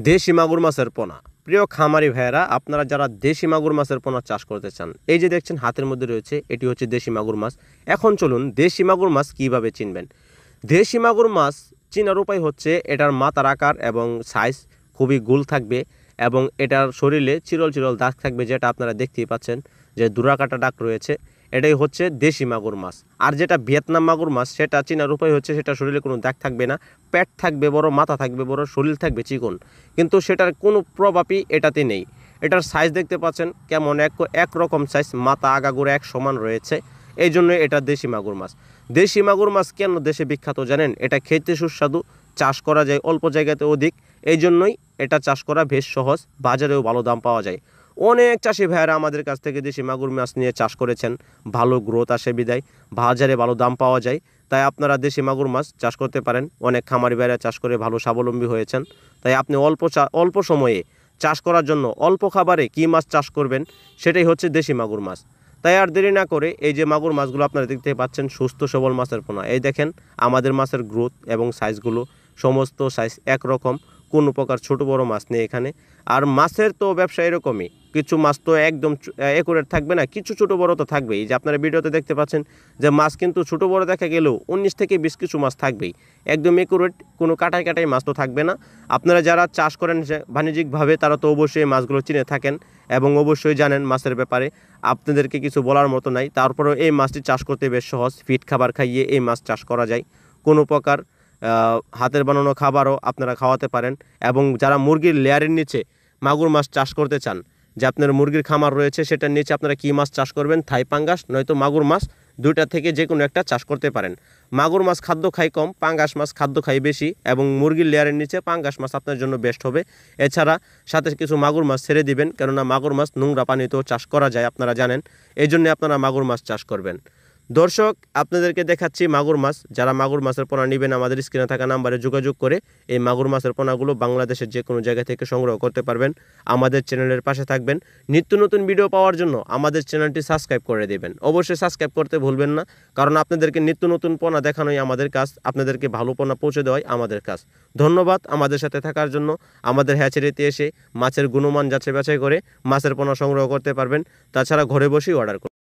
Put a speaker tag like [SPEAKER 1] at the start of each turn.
[SPEAKER 1] দেশি মাগুর মাছের পোনা। প্রিয় খামারি ভাইয়েরা, আপনারা যারা দেশি মাগুর মাছের পোনা চাষ করতে চান, এই যে দেখছেন হাতের মধ্যে রয়েছে, এটি হচ্ছে দেশি মাগুর মাছ। এখন চলুন দেশি মাগুর মাছ কীভাবে চিনবেন। দেশি মাগুর মাছ চেনার উপায় হচ্ছে এটার মাথার আকার এবং সাইজ খুবই গোল থাকবে এবং এটার শরীরে চিরল চিরল দাগ থাকবে, যেটা আপনারা দেখতেই পাচ্ছেন যে দুরাকাটা দাগ রয়েছে। এটাই হচ্ছে দেশি মাগুর মাছ। আর যেটা ভিয়েতনাম মাগুর মাছ, সেটা চেনার উপায় হচ্ছে সেটা শরীরে কোনো দাগ থাকবে না, পেট থাকবে বড়, মাথা থাকবে বড়, শরীর থাকবে চিকন, কিন্তু সেটার কোনো প্রভাবই এটাতে নেই। এটার সাইজ দেখতে পাচ্ছেন কেমন, একরকম সাইজ, মাথা আগাগোড়া এক সমান রয়েছে। এই জন্য এটা দেশি মাগুর মাছ। দেশি মাগুর মাছ কেন দেশে বিখ্যাত জানেন? এটা খেতে সুস্বাদু, চাষ করা যায় অল্প জায়গাতে অধিক, এই জন্যই এটা চাষ করা বেশ সহজ, বাজারেও ভালো দাম পাওয়া যায়। অনেক চাষি ভাইয়েরা আমাদের কাছ থেকে দেশি মাগুর মাছ নিয়ে চাষ করেছেন, ভালো গ্রোথ আসে বিদায়, বাজারে ভালো দাম পাওয়া যায়। তাই আপনারা দেশি মাগুর মাছ চাষ করতে পারেন। অনেক খামারি ভাইয়েরা চাষ করে ভালো স্বাবলম্বী হয়েছেন। তাই আপনি অল্প সময়ে চাষ করার জন্য অল্প খাবারে কী মাছ চাষ করবেন, সেটাই হচ্ছে দেশি মাগুর মাছ। তাই আর দেরি না করে এই যে মাগুর মাছগুলো আপনারা দেখতে পাচ্ছেন, সুস্থ সবল মাছের পোনা। এই দেখেন আমাদের মাছের গ্রোথ এবং সাইজগুলো, সমস্ত সাইজ একরকম, কোনো প্রকার ছোট বড় মাছ নেই এখানে। আর মাছের তো ব্যবসা এরকমই, কিছু মাছ তো একদম একুরেট থাকবে না, কিছু ছোট বড় তো থাকবেই। যে আপনারা ভিডিওতে দেখতে পাচ্ছেন যে মাছ কিন্তু ছোট বড় দেখা গেলেও 19 থেকে 20 কিছু মাছ থাকবেই, একদম একুরেট কোনো কাটাই মাছ তো থাকবে না। আপনারা যারা চাষ করেন বাণিজ্যিকভাবে, তারা তো অবশ্যই মাছগুলো চিনে থাকেন এবং অবশ্যই জানেন মাছের ব্যাপারে, আপনাদেরকে কিছু বলার মতো নাই। তারপরেও এই মাছটি চাষ করতে বেশ সহজ, ফিট খাবার খাইয়ে এই মাছ চাষ করা যায়। কোনো প্রকার হাতের বানানো খাবারও আপনারা খাওয়াতে পারেন। এবং যারা মুরগির লেয়ারের নিচে মাগুর মাছ চাষ করতে চান, যে আপনার মুরগির খামার রয়েছে, সেটার নিচে আপনারা কী মাছ চাষ করবেন, থাই পাঙ্গাস নয়তো মাগুর মাছ, দুইটা থেকে যে কোনো একটা চাষ করতে পারেন। মাগুর মাছ খাদ্য খায় কম, পাঙ্গাস মাছ খাদ্য খায় বেশি, এবং মুরগির লেয়ারের নিচে পাঙ্গাস মাছ আপনার জন্য বেস্ট হবে। এছাড়া সাথে কিছু মাগুর মাছ ছেড়ে দিবেন, কেননা মাগুর মাছ নোংরা পানিতেও চাষ করা যায়, আপনারা জানেন। এই জন্য আপনারা মাগুর মাছ চাষ করবেন। দর্শক, আপনাদেরকে দেখাচ্ছি মাগুর মাছ। যারা মাগুর মাছের পোনা নেবেন, আমাদের স্ক্রিনে থাকা নাম্বারে যোগাযোগ করে এই মাগুর মাছের পোনাগুলো বাংলাদেশের যে কোনো জায়গা থেকে সংগ্রহ করতে পারবেন। আমাদের চ্যানেলের পাশে থাকবেন। নিত্য নতুন ভিডিও পাওয়ার জন্য আমাদের চ্যানেলটি সাবস্ক্রাইব করে দেবেন। অবশ্যই সাবস্ক্রাইব করতে ভুলবেন না, কারণ আপনাদেরকে নিত্য নতুন পোনা দেখানোই আমাদের কাজ, আপনাদেরকে ভালো পোনা পৌঁছে দেওয়াই আমাদের কাজ। ধন্যবাদ আমাদের সাথে থাকার জন্য। আমাদের হ্যাচারিতে এসে মাছের গুণমান যাচাই বাছাই করে মাছের পোনা সংগ্রহ করতে পারবেন। তাছাড়া ঘরে বসেই অর্ডার করুন।